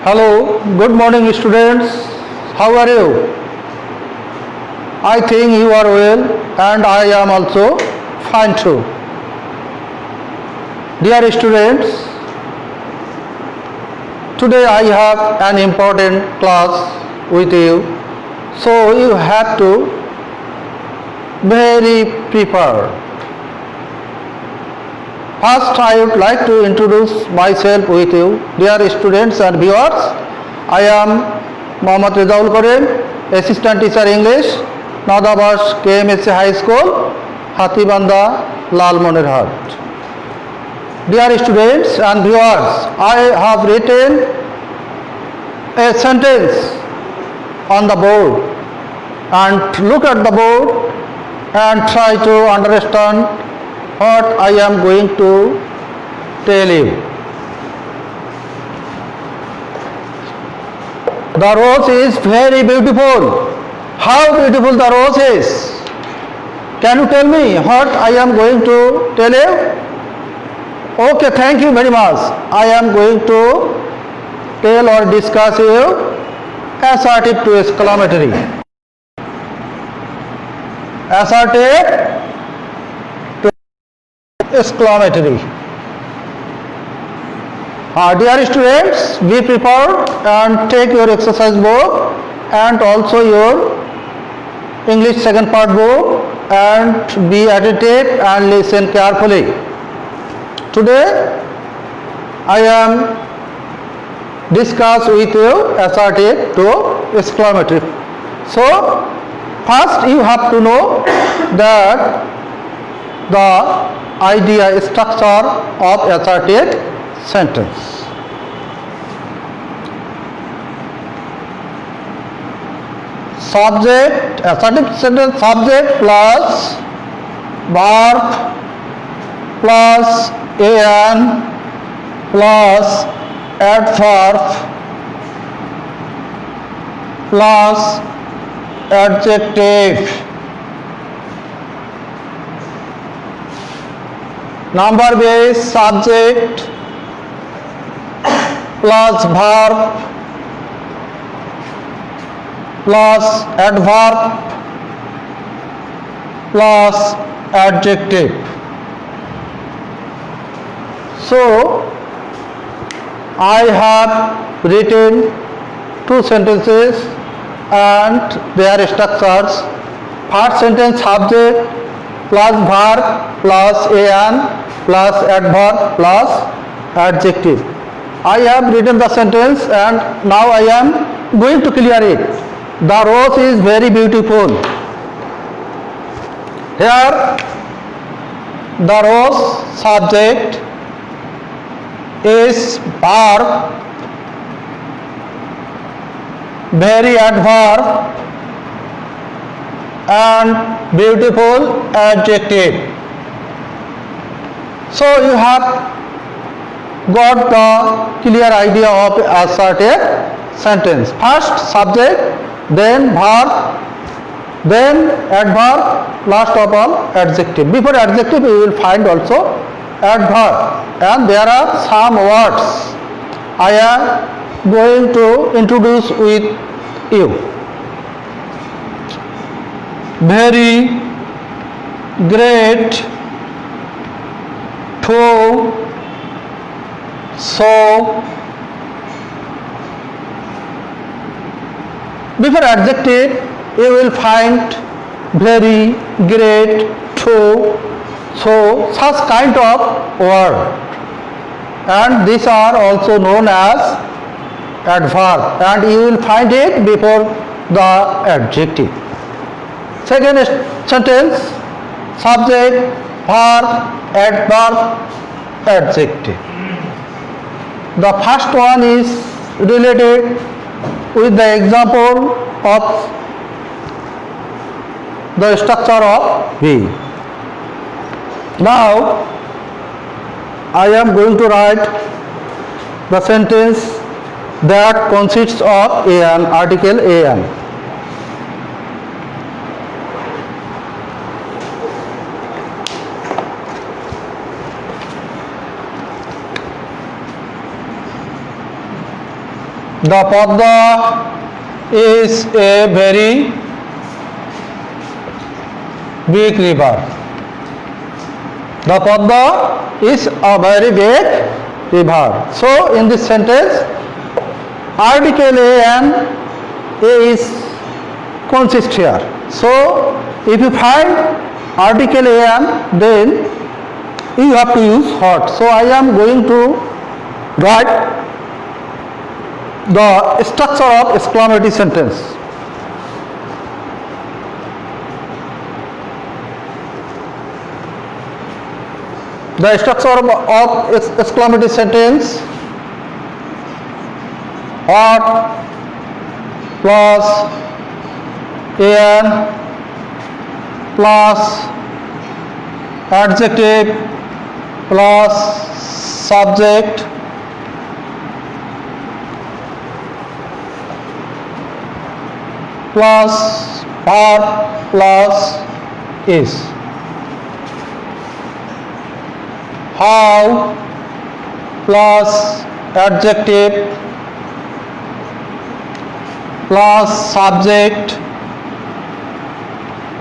Hello, good morning students. How are you? I think you are well and I am also fine too. Dear students, today I have an important class with you, so you have to very prepared. First, I would like to introduce myself with you. Dear students and viewers, I am Mohammad Rezaul Karim, Assistant Teacher English, Nadabas KMSC High School, Hatibanda, Lalmonirhat. Dear students and viewers, I have written a sentence on the board and look at the board and try to understand what I am going to tell you. The rose is very beautiful. How beautiful the rose is? Can you tell me what I am going to tell you? Okay, thank you very much. I am going to tell or discuss you assertive to exclamatory. Assertive exclamatory. Dear students, be prepared and take your exercise book and also your English second part book and be attentive and listen carefully. Today I am discuss with you assertive to exclamatory. So first you have to know that the idea structure of assertive sentence. Subject, assertive sentence, subject plus verb plus an plus adverb plus adjective. Number base subject plus verb plus adverb plus adjective. So I have written two sentences and their structures. First sentence subject plus verb plus an plus adverb plus adjective. I have written the sentence and now I am going to clear it. The rose is very beautiful. Here the rose subject is verb, very adverb and beautiful adjective. So you have got the clear idea of assertive sentence. First subject, then verb, then adverb, last of all adjective. Before adjective you will find also adverb, and there are some words I am going to introduce with you. Very, great, to, so. Before adjective you will find very, great, to, so, such kind of word, and these are also known as adverb, and you will find it before the adjective. Second sentence subject, verb, adverb, adjective. The first one is related with the example of the structure of V. Now I am going to write the sentence that consists of an, article an. The Padma is a very big river. The Padma is a very big river. So in this sentence, article a and a is consist here. So if you find article a and, then you have to use what. So I am going to write the structure of exclamatory sentence. The structure of exclamatory sentence: what plus an plus adjective plus subject plus verb plus is. How plus adjective plus subject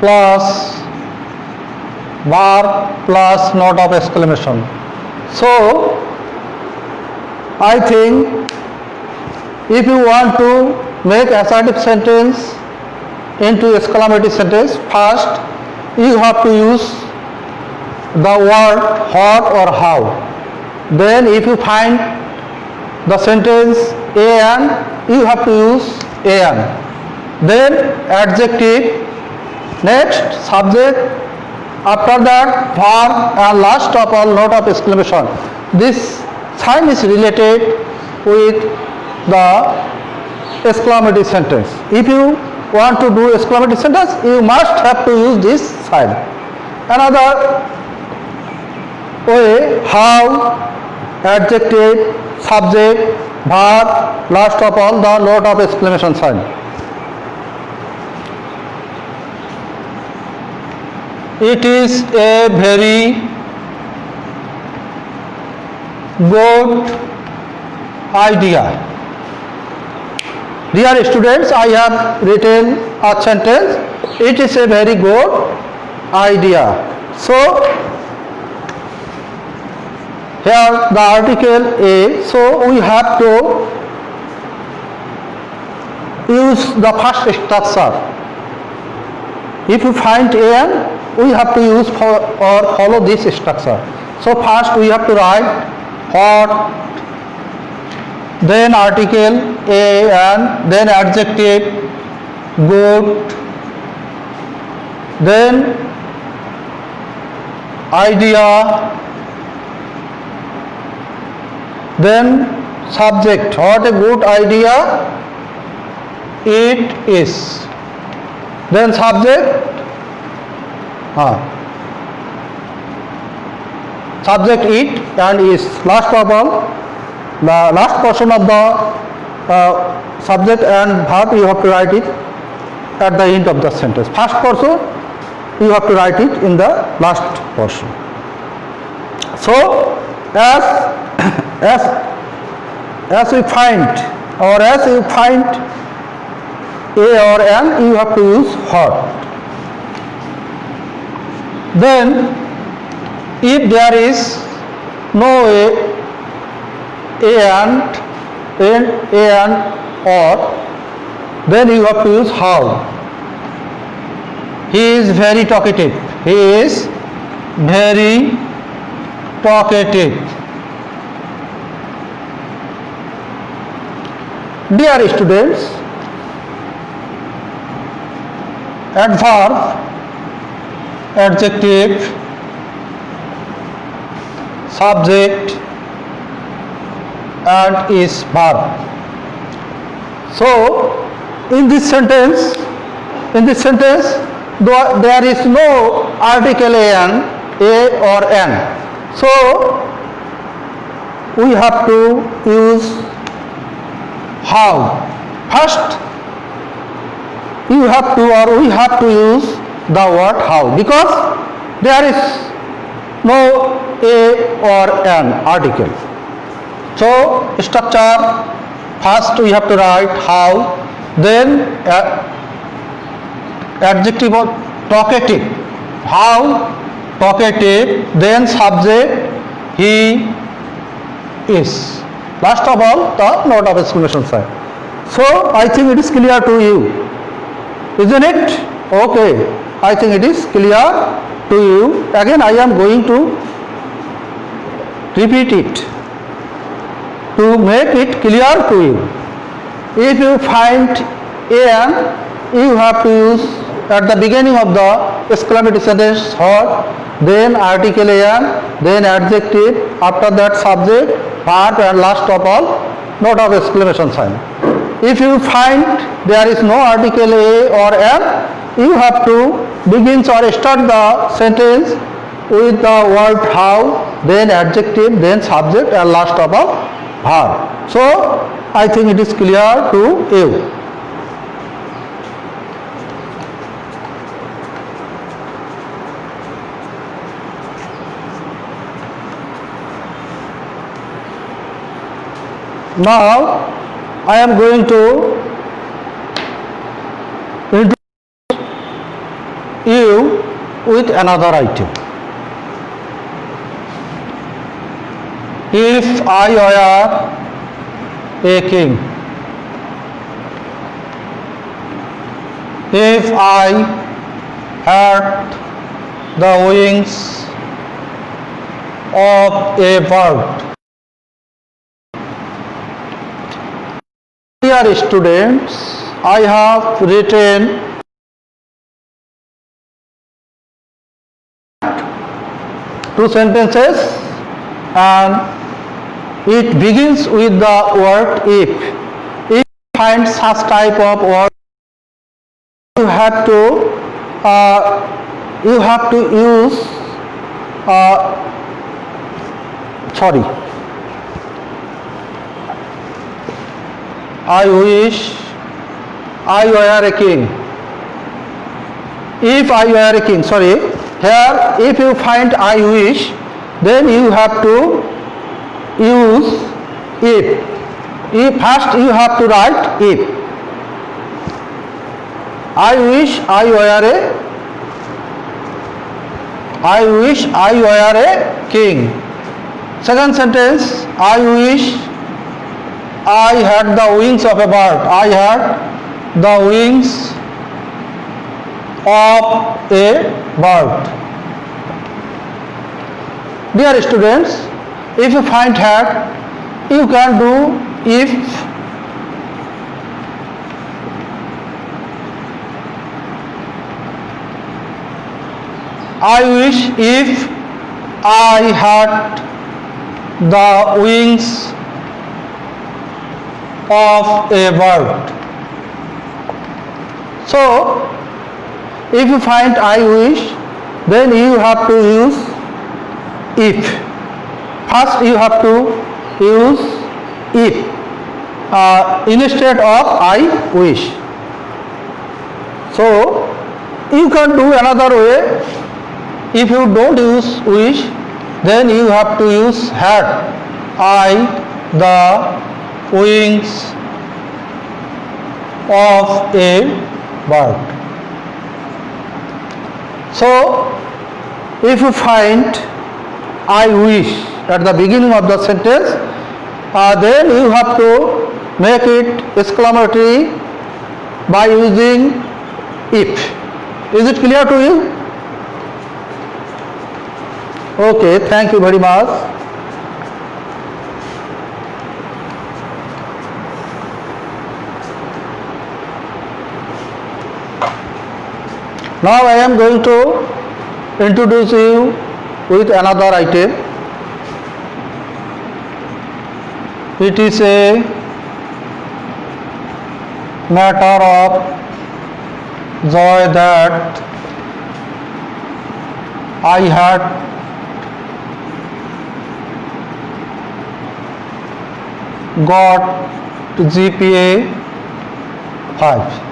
plus verb plus note of exclamation. So I think if you want to make assertive sentence into exclamatory sentence, first you have to use the word what or how. Then if you find the sentence an, you have to use an. Then adjective, next subject, after that verb, and last of all note of exclamation. This sign is related with the exclamatory sentence. If you want to do exclamatory sentence, you must have to use this sign. Another way: how, adjective, subject, verb, last of all the note of exclamation sign. It is a very good idea. Dear students, I have written a sentence. It is a very good idea. So here the article a. So we have to use the first structure. If you find an, we have to use or follow this structure. So first we have to write what, then article a and then adjective good, then idea, then subject, what a good idea it is, then subject, subject it and is. Last of all, the last portion of the subject and verb, you have to write it at the end of the sentence. First portion you have to write it in the last portion. So as we find, or as you find a or an, you have to use what. Then if there is no and or, then you have to use how. He is very talkative. He is very talkative. Dear students, adverb, adjective, subject and is verb. So in this sentence there is no article a or an. So we have to use how. First we have to use the word how, because there is no a or an article. So structure: First we have to write how, then adjective of talkative, how talkative, then subject he is. Last of all, the note of exclamation sign. So I think it is clear to you, isn't it? Okay, I think it is clear to you. Again I am going to repeat it to make it clear to you. If you find an, you have to use at the beginning of the exclamatory sentence what, then article an, then adjective, after that subject, verb, and last of all note of exclamation sign. If you find there is no article a or an, you have to begin or start the sentence with the word how, then adjective, then subject, and last of all verb. So I think it is clear to you. Now I am going to introduce you with another item. If I were a king, if I had the wings of a bird. Dear students, I have written two sentences and it begins with the word if. If you find such type of word, you have to use I wish I were a king. If I were a king, here if you find I wish, then you have to use if. First you have to write if. I wish I were a king. Second sentence, I wish I had the wings of a bird. I had the wings of a bird. Dear students, if you find had, you can do if. I wish if I had the wings of a bird. So if you find I wish, then you have to use if. First you have to use if instead of I wish. So you can do another way. If you don't use wish, then you have to use had I the wings of a bird. So if you find I wish at the beginning of the sentence, then you have to make it exclamatory by using if. Is it clear to you? Okay, thank you very much. Now I am going to introduce you with another item. It is a matter of joy that I had got GPA 5.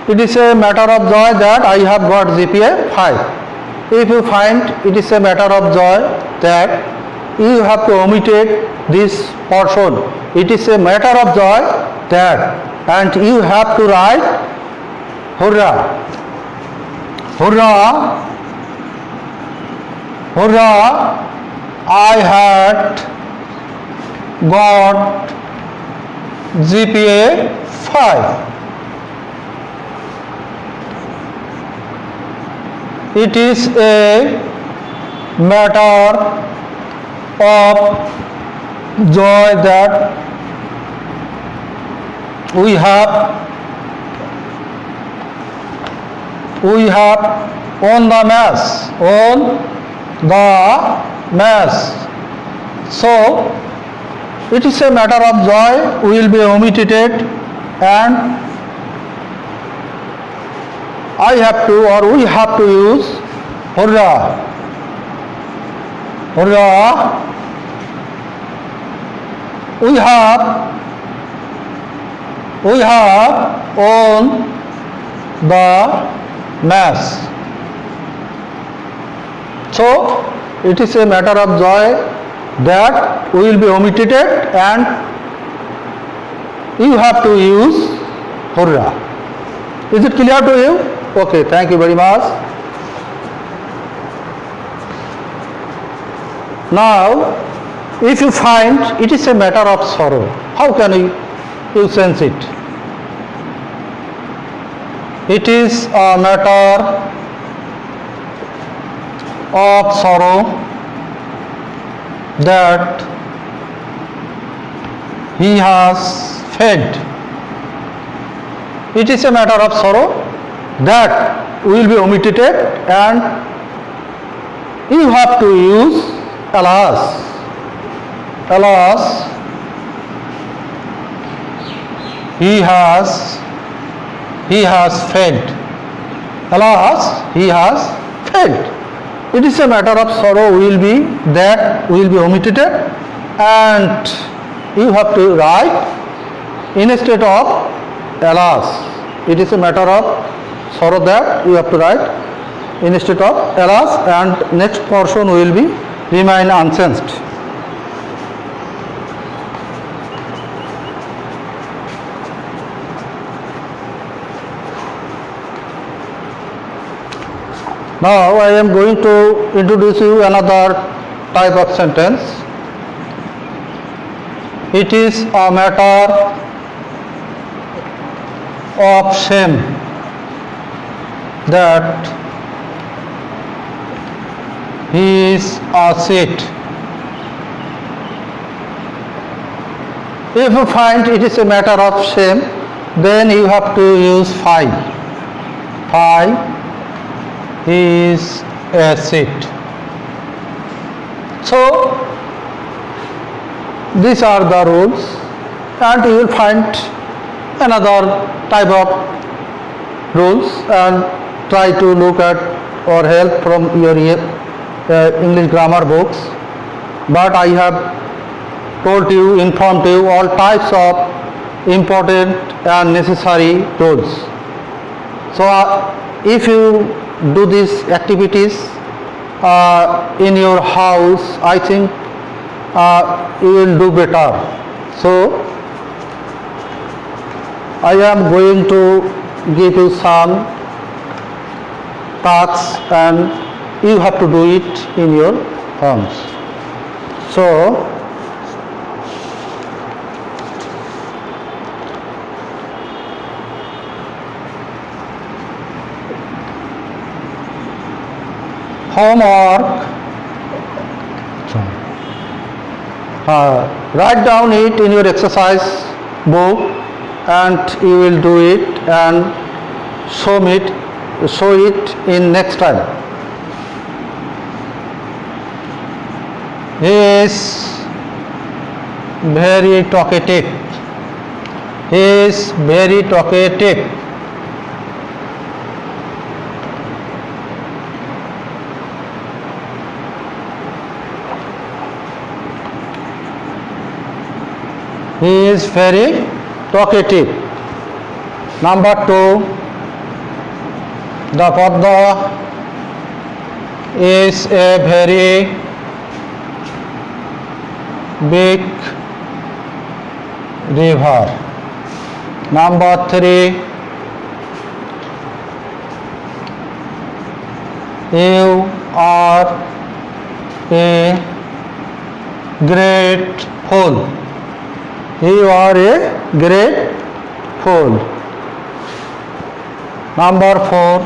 It is a matter of joy that I have got GPA 5. If you find it is a matter of joy that you have to omit this portion. It is a matter of joy that, and you have to write hurrah, hurrah, hurrah, I had got GPA 5. It is a matter of joy that we have won the match. So it is a matter of joy will be omitted, and I have to, or we have to use hurrah, hurrah. We have won the match. So it is a matter of joy that will be omitted, and you have to use hurrah. Is it clear to you? Okay, thank you very much. Now, if you find it is a matter of sorrow, how can you sense it? It is a matter of sorrow that he has fed. It is a matter of sorrow that will be omitted, and you have to use alas. Alas, he has fed. Alas, he has fed. It is a matter of sorrow will be omitted, and you have to write instead of alas. It is a matter of sorrow that you have to write instead of alas, and next portion will be remain unchanged. Now I am going to introduce you another type of sentence. It is a matter of shame that he is a cheat. If you find it is a matter of shame, then you have to use phi. Phi is a cheat. So these are the rules, and you will find another type of rules, and try to look at or help from your English grammar books. But I have informed you all types of important and necessary rules. So if you do these activities in your house, I think you will do better. So I am going to give you some tasks, and you have to do it in your homes. So homework, write down it in your exercise book, and you will do it and show it in next time. He is very talkative. He is very talkative. He is very talkative. Number 2, the Padma is a very big river. Number 3, you are a grateful. You are a grateful. Number 4,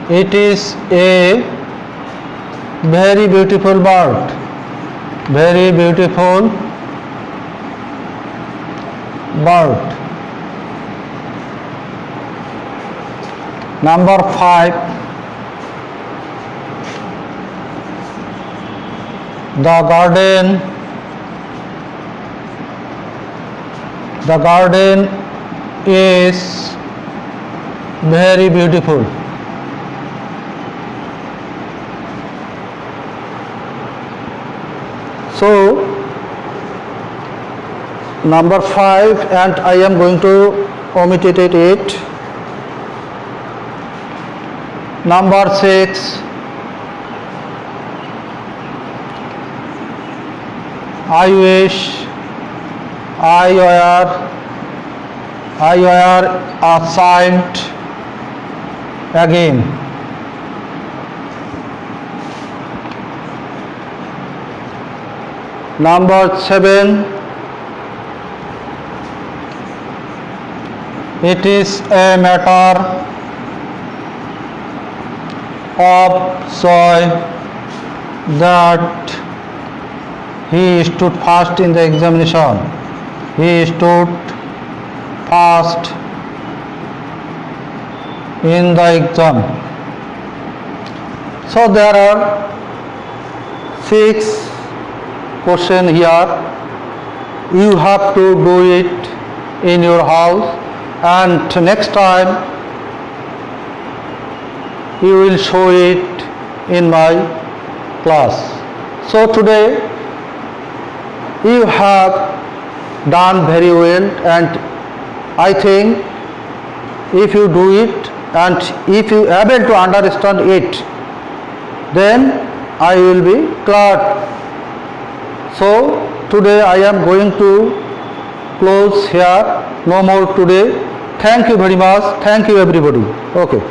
it is a very beautiful bird. Very beautiful bird. Number 5, the garden is very beautiful. So number 5, and I am going to omit it. Number 6, I wish I were a saint again. Number 7, it is a matter of joy that he stood fast in the examination. He stood fast in the exam. So there are 6 questions here. You have to do it in your house, and next time you will show it in my class. So today you have done very well, and I think if you do it and if you are able to understand it, then I will be glad. So today I am going to close here. No more today. Thank you very much. Thank you everybody. Okay.